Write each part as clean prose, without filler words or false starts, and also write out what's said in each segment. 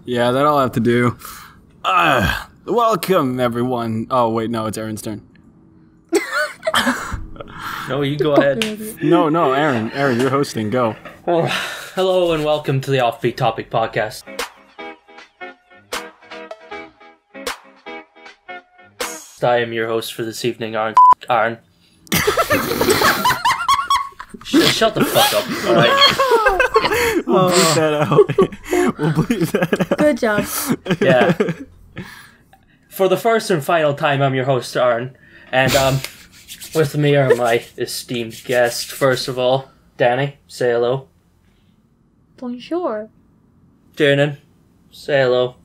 Yeah, that I'll have to do. Welcome, everyone. Oh, wait, no, it's Aaron's turn. No, you go ahead. No, Aaron, you're hosting. Go. Oh, hello and welcome to the Offbeat Podcast. I am your host for this evening, Aaron. Shut the fuck up, alright? We'll bleep that out. We'll bleep that out. Good job. Yeah. For the first and final time, I'm your host, Aaron. And with me are my esteemed guests. First of all, Dani, say hello. Bonjour. Tiarnan, say hello.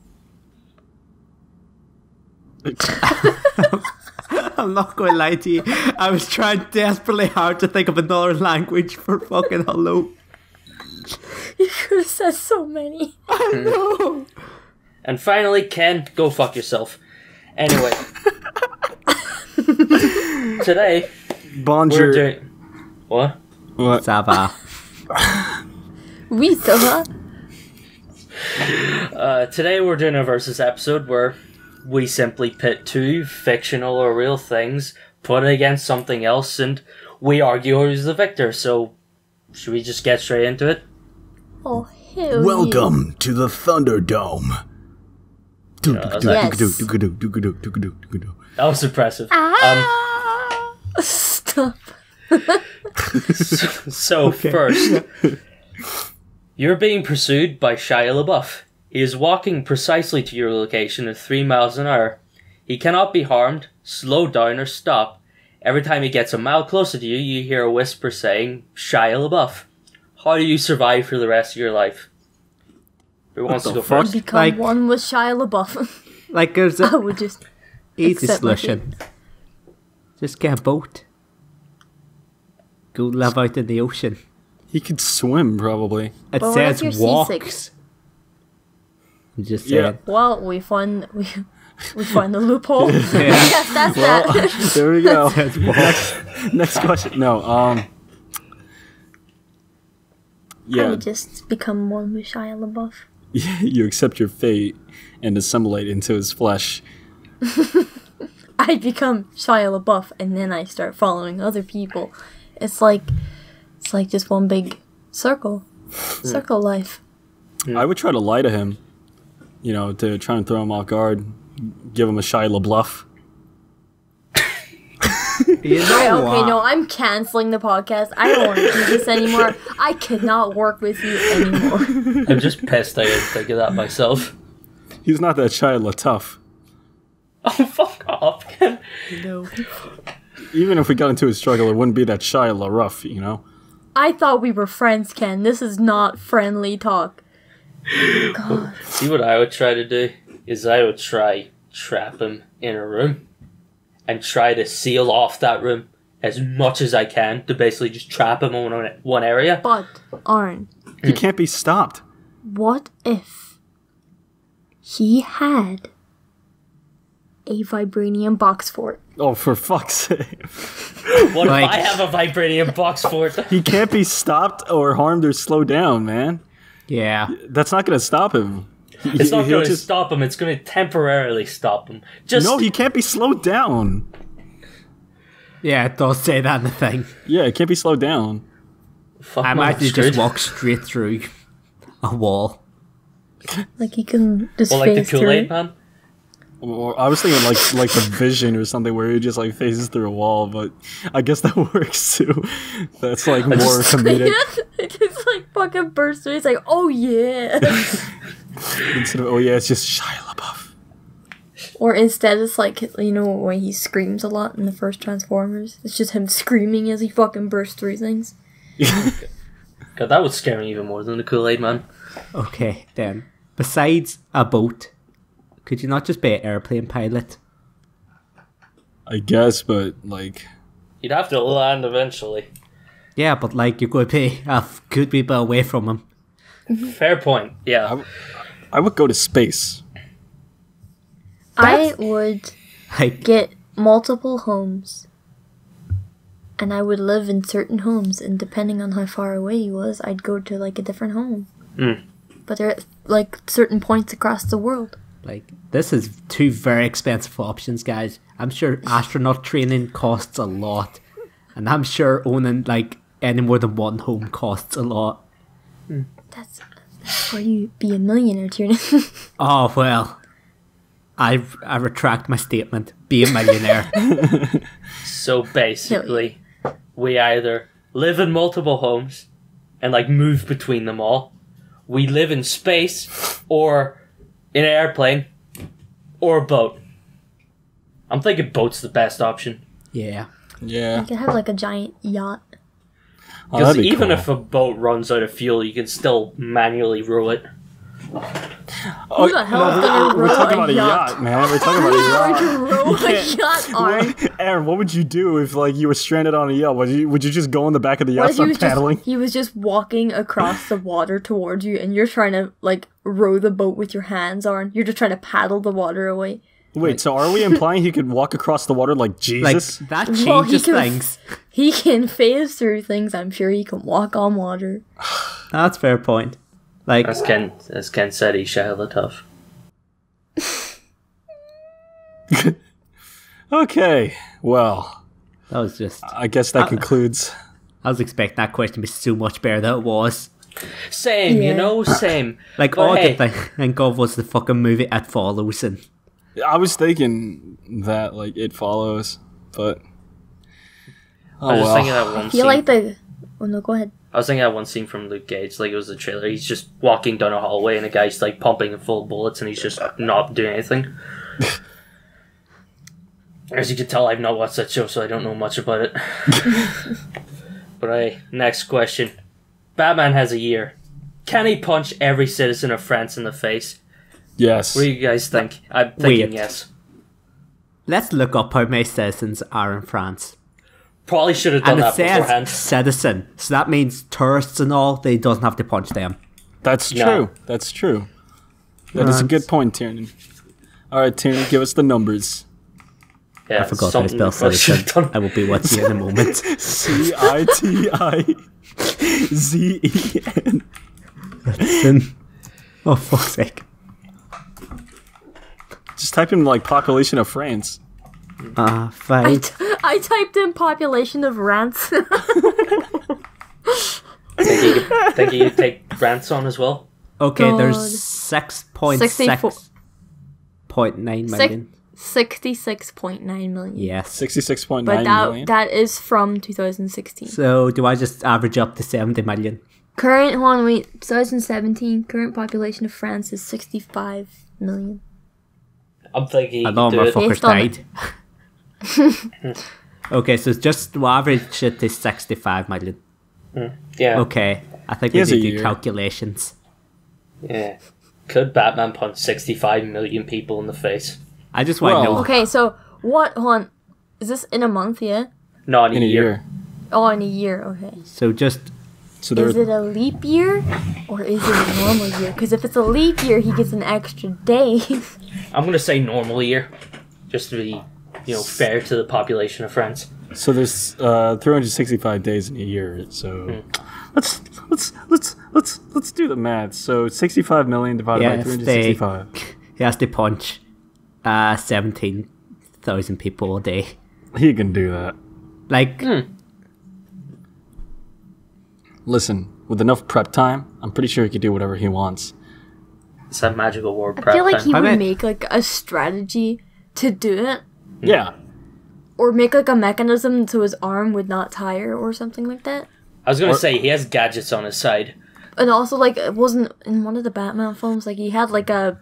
I'm not going to lie to you. I was trying desperately hard to think of another language for fucking hello. You could have said so many. I know. And finally, Ken, go fuck yourself. Anyway. Today, Bonjour. we're doing... What? What? Ça va. Oui, ça va. Today we're doing a versus episode where we simply pit two fictional or real things, put it against something else, and we argue who's the victor. So, should we just get straight into it? Oh, hell Welcome to the Thunderdome. Yes. That was impressive. Stop. So first, you're being pursued by Shia LaBeouf. He is walking precisely to your location at 3 miles an hour. He cannot be harmed, slow down, or stop. Every time he gets a mile closer to you, you hear a whisper saying, Shia LaBeouf. How do you survive for the rest of your life? Who wants to go first? Become one with Shia LaBeouf. Like, there's I a would just easy accept my solution. Just get a boat. Go live out in the ocean. He could swim, probably. It But what says if you're walks. seasick? I'm just Yeah. saying. Well, we find the loophole. Yeah. Yes, that's that. There we go. It says walks. Next question. No, I yeah, would just become one with Shia LaBeouf. you accept your fate and assimilate into his flesh. I become Shia LaBeouf, and then I start following other people. It's like just one big circle life. I would try to lie to him, to try and throw him off guard, give him a Shia LaBeouf. You know Okay, no, I'm canceling the podcast. I don't want to do this anymore. I cannot work with you anymore. I'm just pissed I didn't think of that myself. He's not that Shia LaTough. Oh, fuck off, Ken. No. Even if we got into a struggle, it wouldn't be that Shia LaRough, I thought we were friends, Ken. This is not friendly talk. God. See, what I would try to do is I would try trap him in a room and try to seal off that room as much as I can to basically just trap him in one area. But, Arn, He can't be stopped. what if he had a vibranium box fort? Oh, for fuck's sake. What Like- if I have a vibranium box fort? He can't be stopped or harmed or slowed down, man. Yeah. That's not going to stop him. It's not He'll going to stop him, it's going to temporarily stop him. Just No, he can't be slowed down. Yeah, it does say that in the thing. Yeah, it can't be slowed down. Fuck, I man, imagine you screwed. just walk straight through a wall. Like he can just Well, like the phase through Kool-Aid it. man? Or I was thinking like the Vision or something where he just like phases through a wall, but I guess that works too. That's like more comedic It just like fucking bursts through. He's like, oh yeah. instead of it's just Shia LaBeouf. Or instead it's like, when he screams a lot in the first Transformers. It's just him screaming as he fucking bursts through things. God, that would scare me even more than the Kool-Aid man. Okay, then. Besides a boat, could you not just be an airplane pilot? I guess, but like You'd have to land eventually. Yeah, but like you're going to be a good bit away from him. Fair point, yeah. I would go to space. I would Like, get multiple homes. And I would live in certain homes, and depending on how far away he was, I'd go to like a different home. but they're at like certain points across the world. Like, this is two very expensive options, guys. I'm sure astronaut training costs a lot. And I'm sure owning, like, any more than one home costs a lot. That's where you be a millionaire, Tiarnan. Oh, well. I retract my statement. Be a millionaire. So basically, we either live in multiple homes and like move between them all. We live in space or in an airplane or a boat. I'm thinking boat's the best option. Yeah. Yeah. You can have like a giant yacht. Because that'd be even cool. if a boat runs out of fuel, you can still manually row it. Oh, Who the hell is gonna we're row talking a about a yacht? yacht, man. We're talking about a yacht. Row a yacht, Arn. Aaron, what would you do if like you were stranded on a yacht? Would you just go in the back of the yacht, What if start paddling? he was just walking across the water towards you, and you're trying to like row the boat with your hands, Arn? You're just trying to paddle the water away. Wait, so are we implying he could walk across the water like Like, Jesus? that Well, changes things. He can phase through things. I'm sure he can walk on water. That's a fair point. Like, As Ken said, he's Shia LaTough. Okay, well, that was just... I guess that concludes. I was expecting that question to be so much better than it was. Same, Yeah. you know, same. Like, But all hey, I could think of was the fucking movie It Follows, and I was thinking that like It Follows, but I was just thinking well. that one I scene. feel like the. Oh no, go ahead. I was thinking that one scene from Luke Cage, like it was a trailer. He's just walking down a hallway and a guy's like pumping full of bullets and he's just not doing anything. As you can tell, I've not watched that show, so I don't know much about it. But next question. Batman has a year. Can he punch every citizen of France in the face? Yes. What do you guys think? I'm thinking Wait. yes. let's look up how many citizens are in France. Probably should have done And it that says beforehand. citizen, so that means tourists and all, they doesn't have to punch them. That's No. true. That's true. That is a good point, Tiarnan. All right, Tiarnan, give us the numbers. Yeah, I forgot how to spell something I should have citizen. done. I will be with you in a moment. CITIZEN. Citizen. Oh, fuck's sake. Just type in like population of France. Fine. I typed in population of rants. Think you take France on as well? Okay, God. there's 6.6.9 million. 66.9 million. Yes. 66.9 But million. that is from 2016. So do I just average up to 70 million? Current 2017 current population of France is 65 million. I'm thinking A you lot can more do it. fuckers Based on- died. Okay, so it's just we'll average it to 65 million. Yeah. Okay, I think He we has need a to do year. calculations. Yeah. Could Batman punch 65 million people in the face? I just want to Well- know. Okay, so what? Hold on. Is this in a month? Yeah. Not in a year. Oh, in a year. Okay. So just So there. Is it a leap year or is it a normal year? Because if it's a leap year, he gets an extra day. I'm gonna say normal year, just to be, fair to the population of France. So there's 365 days in a year. So let's do the math. So 65 million divided by yes, 365. he has to punch 17,000 people a day. He can do that. Like, Listen, with enough prep time, I'm pretty sure he could do whatever he wants. It's that magical word. I feel like he I would bet- make like a strategy to do it, Yeah. or make like a mechanism so his arm would not tire or something like that. I was gonna say he has gadgets on his side. And also, like, it wasn't in one of the Batman films. Like, he had like a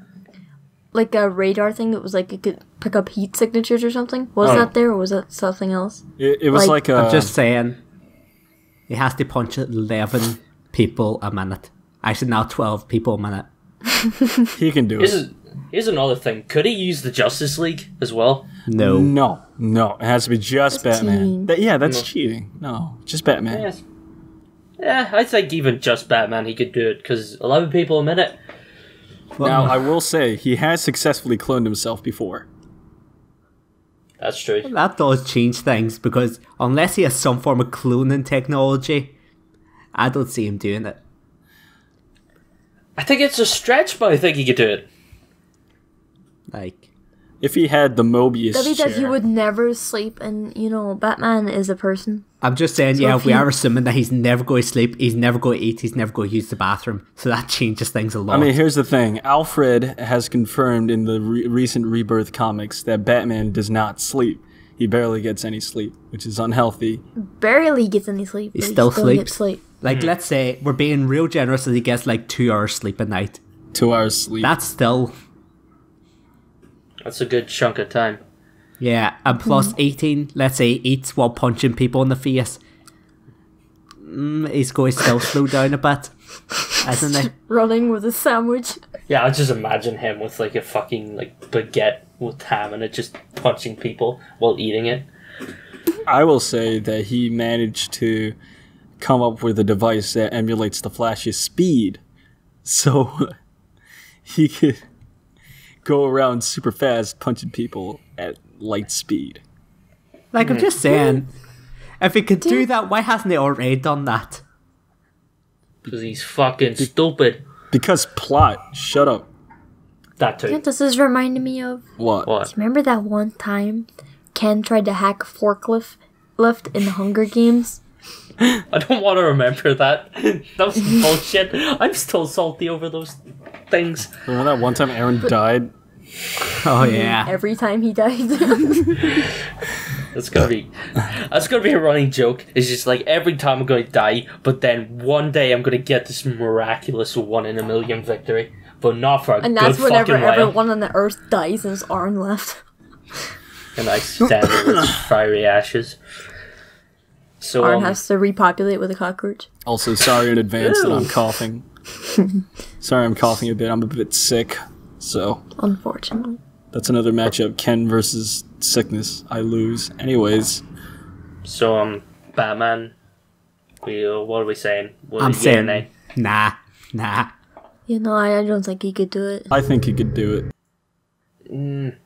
radar thing that was like it could pick up heat signatures or something. Was that there, or was that something else? It was Like- like a. I'm just saying, he has to punch 11 people a minute. Actually, now 12 people a minute. He can do it. Here's another thing. Could he use the Justice League as well? No. No. It has to be just That's Batman. cheating. That's cheating. No, just Batman. Yes. Yeah, I think even just Batman he could do it, because 11 people a minute. Now, I will say, he has successfully cloned himself before. That's true. That does change things, because unless he has some form of cloning technology, I don't see him doing it. I think it's a stretch, but I think he could do it. Like, If he had the Mobius That means that he chair. would never sleep, and Batman is a person. I'm just saying, So yeah, if we he- are assuming that he's never going to sleep, he's never going to eat, he's never going to use the bathroom. So that changes things a lot. I mean, here's the thing. Alfred has confirmed in the recent Rebirth comics that Batman does not sleep. He barely gets any sleep, which is unhealthy. Barely gets any sleep. He but still gets sleeps. sleep. Like, let's say we're being real generous and he gets like 2 hours sleep a night. 2 hours sleep. That's still, That's a good chunk of time. yeah, and plus 18, let's say, eats while punching people in the face. He's going to still slow down a bit, isn't he? Running with a sandwich. Yeah, I just imagine him with like a fucking like baguette with ham and it, just punching people while eating it. I will say that he managed to come up with a device that emulates the Flash's speed. So he could go around super fast punching people at light speed. Like, I'm just saying, if he could do that, why hasn't he already done that? Because he's fucking stupid. Because plot. Shut up. That You know too. what this is reminding me of? What? What? Remember that one time Ken tried to hack a forklift in the Hunger Games? I don't want to remember that. That was bullshit. I'm still salty over those things. Remember that one time Aaron died? Oh, yeah. Every time he died. That's gonna be a running joke. It's just like every time I'm gonna die, but then one day I'm gonna get this miraculous 1 in a million victory. But not for a And good that's whenever fucking while. everyone on the earth dies and his arm left. And I stand in its fiery ashes. So Arn has to repopulate with a cockroach. Also, sorry in advance that I'm coughing. Sorry I'm coughing a bit. I'm a bit sick. So, Unfortunately. that's another matchup. Ken versus sickness. I lose. Anyways. Batman. What are we saying? I'm saying, nah. I don't think he could do it. I think he could do it.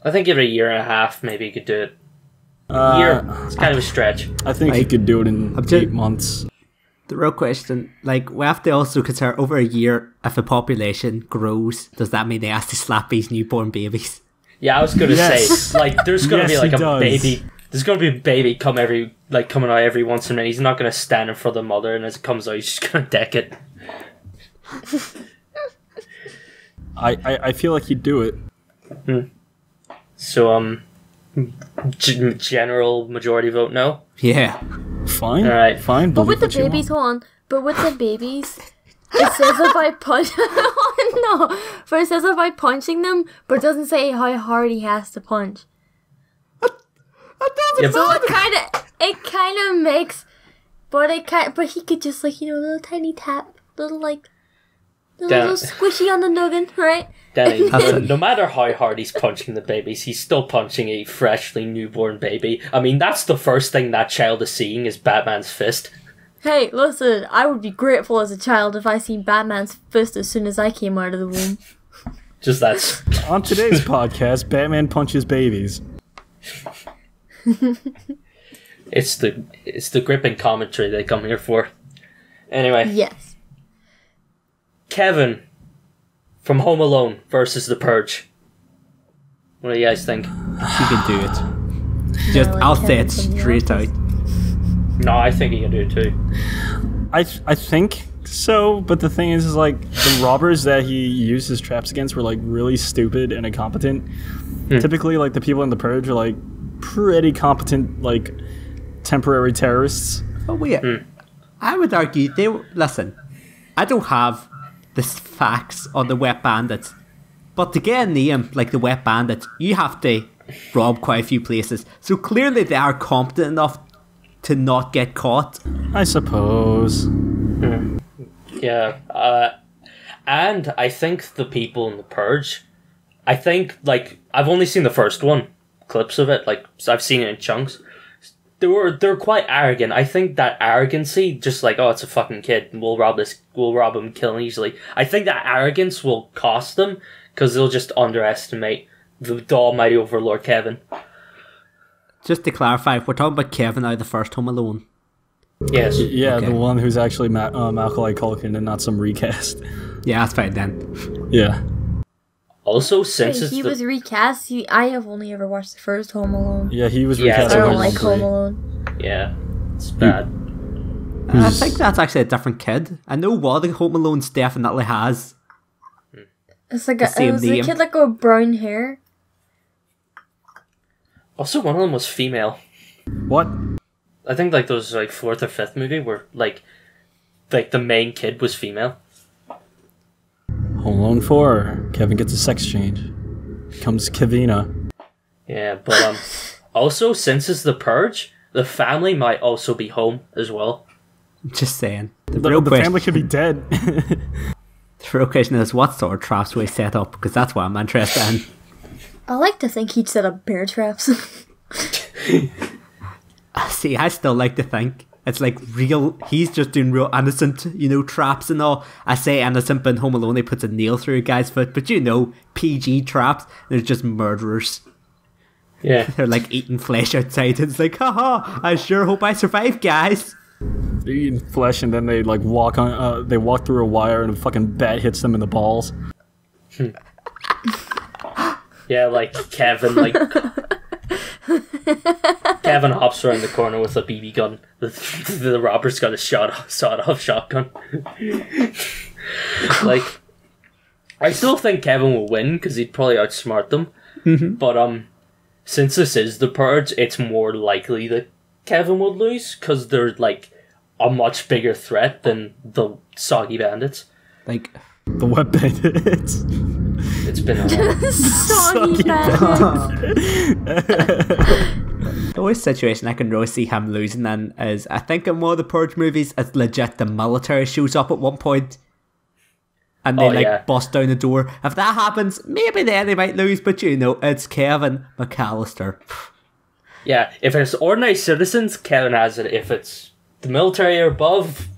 I think every year and a half, maybe you could do it. Year, it's kind of a stretch. I think he could do it in I'm 8 months. The real question, like, we have to also consider over a year, if the population grows, does that mean they have to slap these newborn babies? Yeah, I was gonna Yes. say, like, there's gonna be Yes, like he a does. baby. There's gonna be a baby coming out every once in a minute. He's not gonna stand in front of the mother, and as it comes out, he's just gonna deck it. I feel like he'd do it. So, general majority vote no. Yeah. Fine. Alright. Fine. But believe with the what you babies, want. hold on. But with the babies, it says if I punch. Oh, no. But it says if I punching them, but it doesn't say how hard he has to punch. Yeah, So but- it kind of makes, but he could just little tiny tap, little squishy on the noggin, right? Danny, That's no matter how hard he's punching the babies, he's still punching a freshly newborn baby. I mean, that's the first thing that child is seeing is Batman's fist. Hey, listen, I would be grateful as a child if I seen Batman's fist as soon as I came out of the womb. Just that's On today's podcast, Batman punches babies. it's the gripping commentary they come here for. Anyway, Yes. Kevin from Home Alone versus The Purge. What do you guys think? He can do it. Just, like I'll say Kevin it from The straight out. Office. No, I think he can do it too. I think so, but the thing is like the robbers that he used his traps against were like really stupid and incompetent. Typically, like the people in the Purge are like pretty competent, like temporary terrorists. Oh, wait. I would argue, listen, I don't have the facts on the Wet Bandits, but to get a name like the Wet Bandits, you have to rob quite a few places. So clearly they are competent enough to not get caught. I suppose. Yeah, and I think the people in The Purge, I think, like, I've only seen the first one, clips of it, like, so I've seen it in chunks. They're quite arrogant. I think that arrogancy, just like, oh, it's a fucking kid, we'll rob him, kill him easily. I think that arrogance will cost them, because they'll just underestimate the almighty Overlord Kevin. Just to clarify, we're talking about Kevin out of the first Home Alone. Yes. Yeah, Okay. the one who's actually Macaulay Culkin and not some recast. Yeah, that's fine then. Yeah. Also, since Wait, it's he the... was recast. I have only ever watched the first Home Alone. Yeah, he was Yeah, recast I in don't Home like Alone Home 3. Alone. Yeah, it's bad. I think that's actually a different kid. I know one of the Home Alones definitely has. It's like The same it was a name. kid like with brown hair. Also, one of them was female. What? I think like those like fourth or fifth movie where like the main kid was female. Home Alone 4. Kevin gets a sex change. Comes Kevina. Yeah, but also since it's the Purge, the family might also be home as well. Just saying. The The, real the question, family could be dead. the real question is what sort of traps we set up, because that's what I'm interested in. I like to think he'd set up bear traps. See, I still like to think it's like real. He's just doing real innocent, traps and all. I say innocent, but in Home Alone, he puts a nail through a guy's foot. But PG traps. They're just murderers. Yeah. They're like eating flesh outside. It's like, haha! I sure hope I survive, guys. They're eating flesh and then they like walk on. They walk through a wire and a fucking bat hits them in the balls. Yeah, like Kevin, Kevin hops around the corner with a BB gun. The robber's got a sawed-off shotgun. Like, I still think Kevin will win because he'd probably outsmart them. Mm-hmm. But since this is the Purge, it's more likely that Kevin would lose because they're like a much bigger threat than the Soggy Bandits. Like, The wet bandits. It's been a while. Soggy bandit. the only situation I can really see him losing in is, I think in one of the Purge movies, it's legit the military shows up at one point and they bust down the door. If that happens, maybe then they might lose, but it's Kevin McAllister. Yeah, if it's ordinary citizens, Kevin has it. If it's the military or above,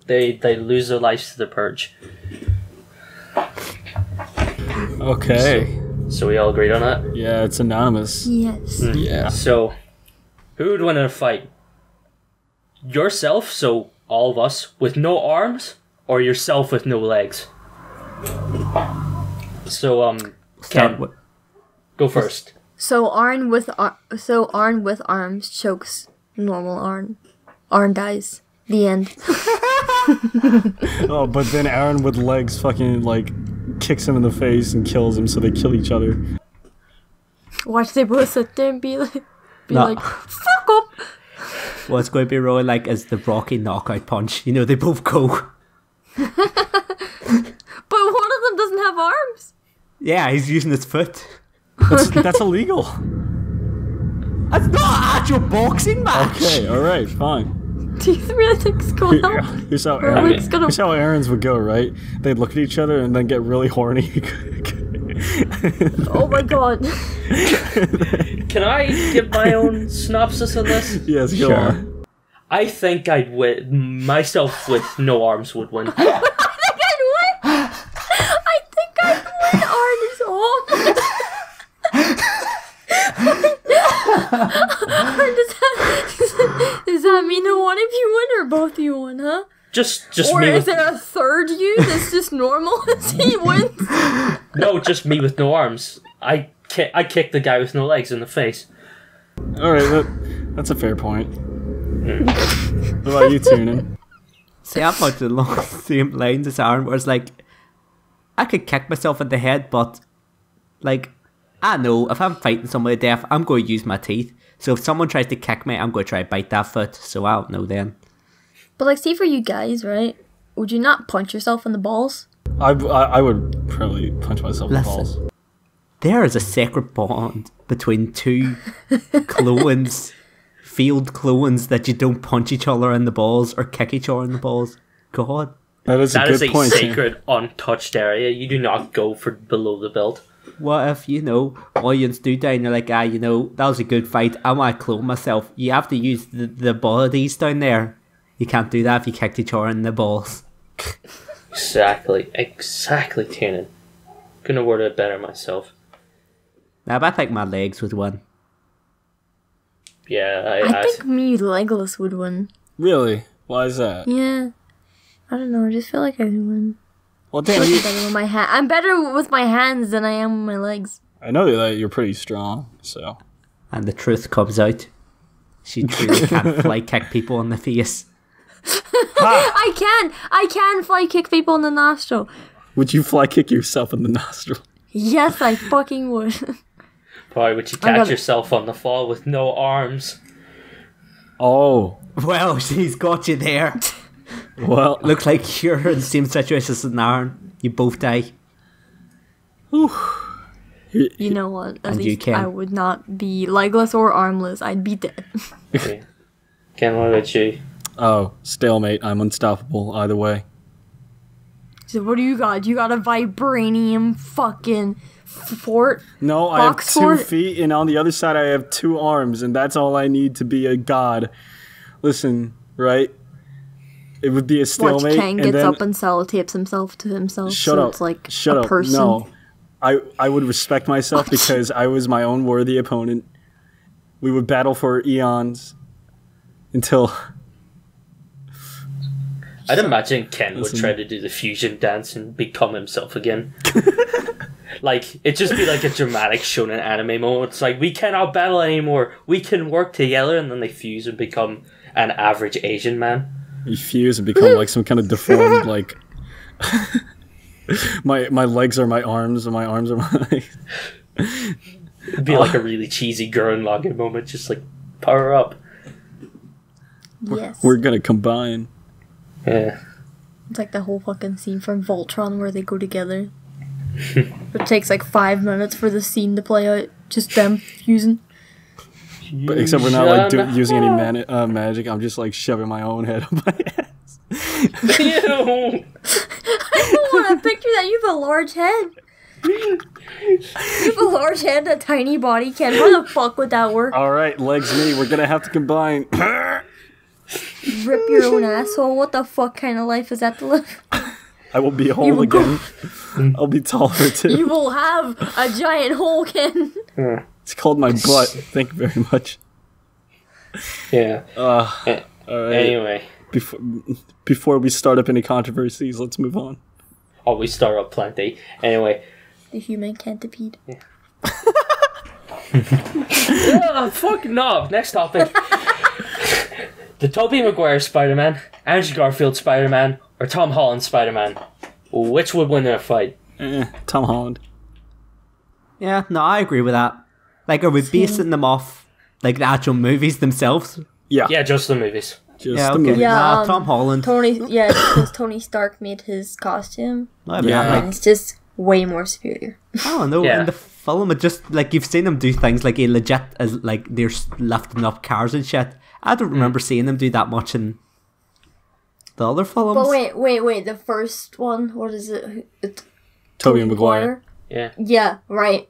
they lose their lives to the Purge. Okay. So we all agreed on that? Yeah, it's anonymous. Yes. Yeah. So, who would win in a fight? Yourself, so all of us, with no arms, or yourself with no legs? So, Ken, go first. So Arn with arms chokes normal Arn. Arn dies. The end. Oh, but then Aaron with legs fucking like kicks him in the face and kills him, so they kill each other. Watch they both sit there and be like, No. fuck up. What's going to be really like is the Rocky knockout punch. They both go. But one of them doesn't have arms. Yeah, he's using his foot. That's illegal. That's not an actual boxing match. Okay, alright, fine. Do you really think it's going to help? Here's how Or Aaron, it's gonna- here's how Aaron's would go, right? They'd look at each other and then get really horny. Oh my god. Can I give my own synopsis on this? Yes, go Sure. on. I think I'd win. Myself with no arms would win. I think I'd win. Arn is home. Does that mean that one of you win or both of you win, huh? Just Or me is with there a third you that's just normal as he wins? no, just me with no arms. I kicked the guy with no legs in the face. Alright, that's a fair point. What about you, Tiernan? See, I'm much along the same lines as Aaron, where it's like, I could kick myself in the head, but, like, I know if I'm fighting somebody to death, I'm going to use my teeth. So if someone tries to kick me, I'm going to try to bite that foot. So I don't know then. But like, see for you guys, right? Would you not punch yourself in the balls? I would probably punch myself in the balls. There is a sacred bond between two clones, field clones, that you don't punch each other in the balls or kick each other in the balls. God. That is That a is good a point. sacred, untouched area. You do not go for below the belt. What if, audience do die and you're like, that was a good fight. I want to clone myself. You have to use the bodies down there. You can't do that if you kicked each other in the balls. Exactly, Tiernan. Couldn't have worded it better myself. Now, but I think my legs would win. Yeah, I think me legless would win. Really? Why is that? Yeah. I don't know, I just feel like I would win. Well, damn, I'm better with my I'm better with my hands than I am with my legs. I know that you're pretty strong, so. And the truth comes out. She truly can't fly kick people in the face. I can fly kick people in the nostril. Would you fly kick yourself in the nostril? Yes, I fucking would. Boy, would you catch yourself on the fall with no arms? Oh. Well, she's got you there. Well. Looks like you're in the same situation as Aaron. You both die. You know what? At least I would not be legless or armless. I'd be dead. Okay. Ken, what about you? Oh, stalemate. I'm unstoppable either way. So what do you got? You got a vibranium fucking fort? No, I have 2 feet, and on the other side I have 2 arms, and that's all I need to be a god. Listen, right? It would be a stalemate. Watch Kang gets up and sellotapes himself to himself. Shut up. It's like Shut a up. person. No. I would respect myself because I was my own worthy opponent. We would battle for eons until... I'd imagine Ken would try to do the fusion dance and become himself again. Like, it'd just be like a dramatic shonen anime moment. It's like, we cannot battle anymore. We can work together, and then they fuse and become an average Asian man. You fuse and become like some kind of deformed, like... my legs are my arms, and my arms are my legs. It'd be like a really cheesy Gurren Lagann moment, just like, power up. Yes. We're gonna combine. Yeah. It's like the whole fucking scene from Voltron where they go together. It takes like 5 minutes for the scene to play out. Just them fusing. But except we're not like using any magic. I'm just like shoving my own head up my ass. Ew. I don't want to picture that. You have a large head. You have a large head and a tiny body, Ken. How the fuck would that work? Alright, legs me. We're gonna have to combine. Rip your own asshole. What the fuck kind of life is that to live? I will be whole again. I'll be taller too. You will have a giant hole, Ken. It's called my butt. Thank you very much. Yeah. Alright. Anyway. Before we start up any controversies, let's move on. Oh, we start up plenty. Anyway. The human centipede. Yeah. Fuck no. Next topic. The Tobey Maguire Spider-Man, Andrew Garfield Spider-Man, or Tom Holland Spider-Man? Which would win in a fight? Tom Holland. Yeah, no, I agree with that. Like, are we basing them off, like, the actual movies themselves? Yeah. Yeah, just the movies. Just the movie. Yeah, Tom Holland. Because Tony Stark made his costume. Yeah. And it's just way more superior. I don't know, in the film, it just, like, you've seen them do things, like, a legit, as like, they're lifting up cars and shit. I don't remember seeing them do that much in the other films. But wait, the first one, what is it? Tobey Maguire. Yeah. Yeah, right.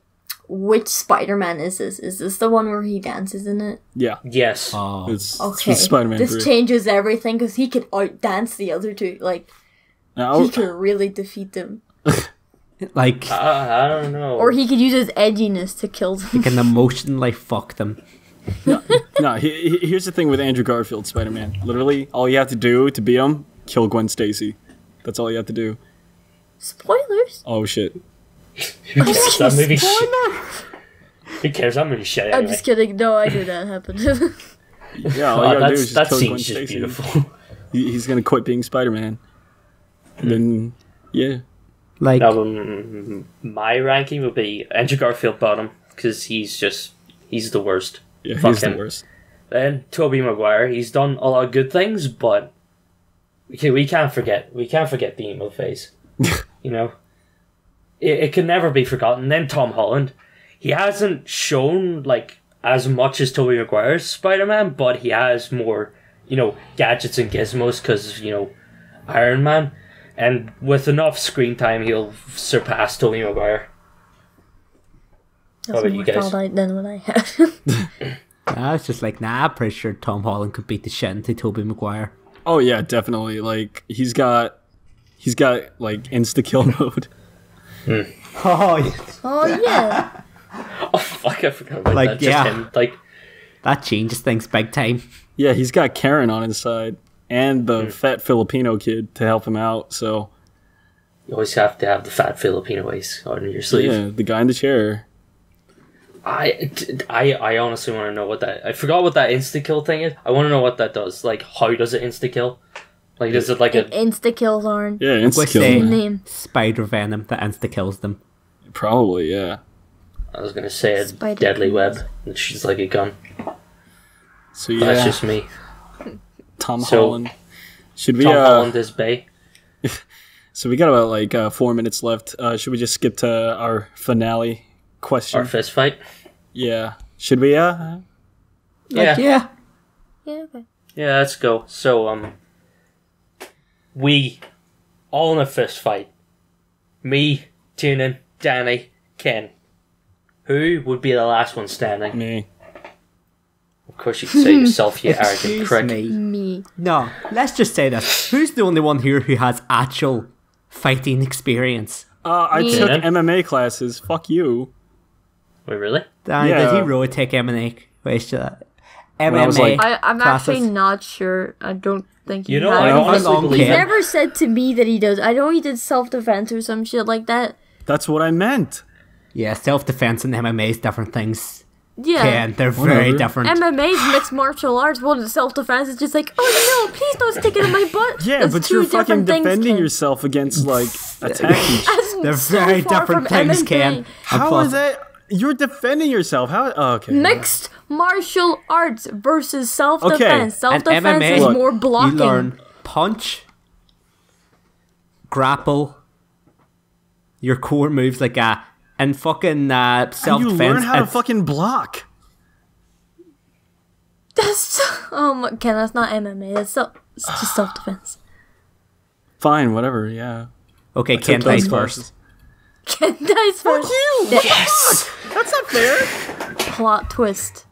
Which Spider-Man is this? Is this the one where he dances in it? Yeah. Yes. Oh. It's Okay. Spider-Man This 3. changes everything because he could out-dance the other two. Like, he could really defeat them. Like, I don't know. Or he could use his edginess to kill them. he can emotionally fuck them. No, here's the thing with Andrew Garfield Spider-Man. Literally, all you have to do to beat him, kill Gwen Stacy. That's all you have to do. Spoilers? Oh, shit. Who cares? That movie Who cares? That movie shit anyway. I'm just kidding. No, I knew that happened. Yeah, all you gotta do is just that kill Gwen scene's just Stacy. beautiful. He's gonna quit being Spider-Man. And then, yeah. Like, My ranking would be Andrew Garfield bottom, because he's the worst. Yeah, Fuck he's him. the worst. Then Tobey Maguire, he's done a lot of good things, but we can't forget the emo phase. You know, it can never be forgotten. Then Tom Holland, he hasn't shown like as much as Tobey Maguire's Spider-Man, but he has more, gadgets and gizmos because Iron Man, and with enough screen time, he'll surpass Tobey Maguire. That's about more you guys? thought than what I had. I was just like, nah, I'm pretty sure Tom Holland could beat the shit into Tobey Maguire. Oh yeah, definitely. Like he's got like insta kill mode. Oh, yeah. Oh, yeah. Oh fuck! I forgot about Like, that. Just him, That changes things big time. Yeah, he's got Karen on his side and the fat Filipino kid to help him out. So You always have to have the fat Filipino ace on your sleeve. Yeah, the guy in the chair. I honestly want to know what that... I forgot what that insta-kill thing is. I want to know what that does. Like, how does it insta-kill? Like, is it like a... Insta-kills aren't. Yeah, With insta-kill. Name. spider venom that insta kills them. Probably, yeah. I was going to say a Spider deadly venom. web. And she's like a gun. So But yeah, that's just me. Tom So- Holland. Should we? Tom Holland is Bay. So we got about like 4 minutes left. Should we just skip to our finale question? Our fist fight. Yeah. Should we? Yeah. Yeah. Yeah, okay. Yeah, let's go. So, we all in a fist fight. Me, Tiarnan, Dani, Ken. Who would be the last one standing? Me. Of course you can say yourself, you arrogant Excuse prick. me. Me. No, let's just say this. Who's the only one here who has actual fighting experience? I Me. took Yeah. MMA classes. Fuck you. Wait, really? Danny, Yeah. did he really take MMA? MMA I was like- I'm classes? actually not sure. I don't think he You know, has. I don't honestly long believe He's Ken. it. never said to me that he does. I know he did self-defense or some shit like that. That's what I meant. Yeah, self-defense and MMA is different things. Yeah. Ken, they're very Whatever. different. MMA is mixed martial arts. Well, the self-defense is just like, oh no, please don't stick it in my butt. Yeah, That's but two you're fucking different things, defending Ken. yourself against like attacking. That's They're so very far different from things, MMA. Ken. How is that? You're defending yourself. How? Oh, okay. Mixed martial arts versus self-defense. Okay. And Self-defense MMA, is Look, more blocking. You learn punch, grapple, your core moves like and fucking And self-defense. you learn how to it's- fucking block. That's Ken. That's not MMA. It's just self-defense. Fine, whatever. Yeah. Okay, Took Ken those dies classes. first. Ken dies first. You. Yes. That's not fair. Plot twist.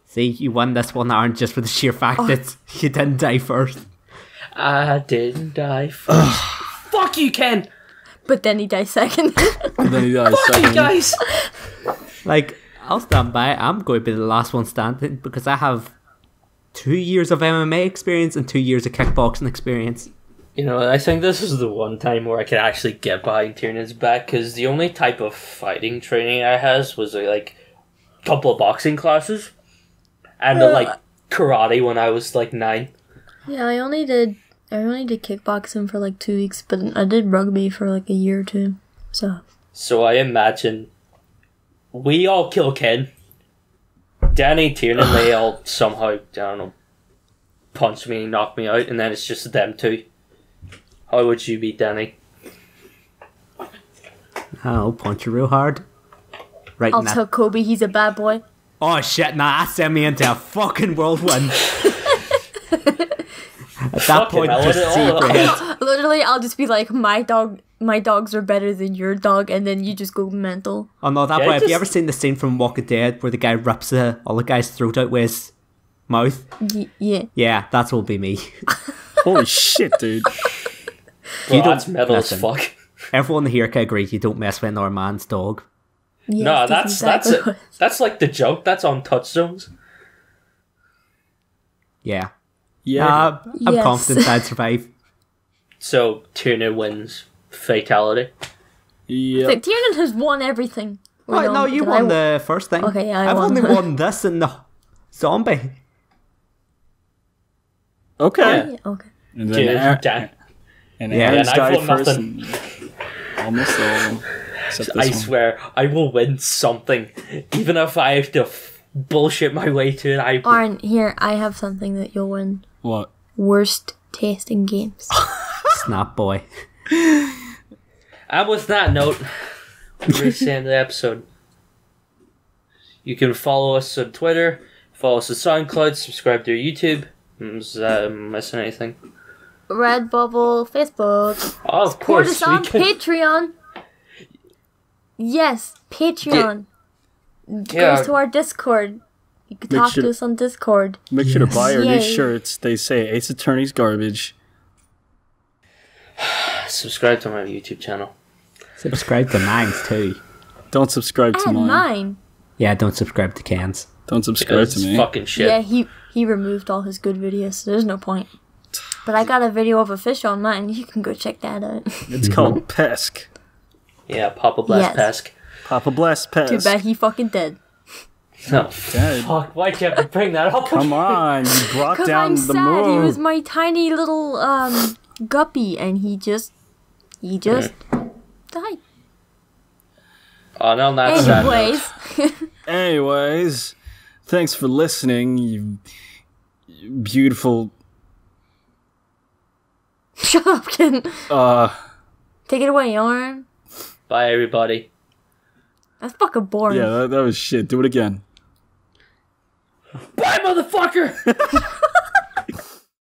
See, you won this one, Aaron, just for the sheer fact that you didn't die first. I didn't die first. Fuck you, Ken! But then he dies second. And then he dies Fuck you second. guys! Like, I'll stand by it. I'm going to be the last one standing because I have 2 years of MMA experience and 2 years of kickboxing experience. You know, I think this is the one time where I could actually get behind Tiernan's back, because the only type of fighting training I has was like a couple of boxing classes and like karate when I was like 9. Yeah, I only did kickboxing for like 2 weeks, but I did rugby for like a year or two. So I imagine we all kill Ken. Dani, Tiernan, they all somehow, I don't know, punch me and knock me out, and then it's just them two. How would you beat Dani? I'll punch you real hard. Right I'll in that. tell Kobe he's a bad boy. Oh shit, nah, that sent me into a fucking whirlwind. At that Fucking point, hell, just it see all for up. head. Literally, I'll just be like, my dogs are better than your dog, and then you just go mental. Oh no, that Yeah, boy, have you just- ever seen the scene from Walking Dead where the guy rips the other guy's throat out with his mouth? Yeah. Yeah, that will be me. Holy shit, dude. Well, don't- that's metal listen. as fuck. Everyone here can agree you don't mess with another man's dog. Yes, No, that's exactly it. That's like the joke. That's on Touchstones. Yeah. Yeah. I'm Yes. confident I'd survive. So Tiernan wins fatality. Yep. Like, Tiernan has won everything. Or Right, no, you did won the first thing. Okay, yeah, I I've won. only won this and the zombie. Okay. Yeah, okay. And Dude, then Dan- and Yeah, Aaron's and I've died won first. nothing. And almost all of them. Except this I one. swear, I will win something, even if I have to bullshit my way to it. I Aaron, here, I have something that you'll win. What? Worst tasting games. Snap boy. And with that note, we're reached the end of the episode. You can follow us on Twitter, follow us on SoundCloud, subscribe to our YouTube. Was missing anything? Redbubble, Facebook. Oh, of Support course. us on We can, Patreon. Yes, Patreon. yeah, Goes to our Discord. You can Make talk sure- to us on Discord. Make sure to buy our new Yay. shirts. They say Ace Attorney's garbage. subscribe to my YouTube channel. Subscribe to mine's too. Don't subscribe to And mine. mine. Yeah, don't subscribe to Ken's. Don't subscribe Because to it's me. fucking shit. Yeah, he removed all his good videos, so there's no point. But I got a video of a fish on mine. You can go check that out. It's called Pesk. Yeah, Papa Bless Pesk. Papa Bless Pesk. Too bad he fucking dead. No, Dead. fuck, why'd you have to bring that up? Come on, you brought Because down I'm the sad. He moon. was my tiny little guppy, and he just died. Oh, no, not sad. Anyways. Anyways, thanks for listening, you beautiful. Shut up, kid. Take it away, Yarn. Bye, everybody. That's fucking boring. Yeah, that was shit. Do it again. Bye, motherfucker!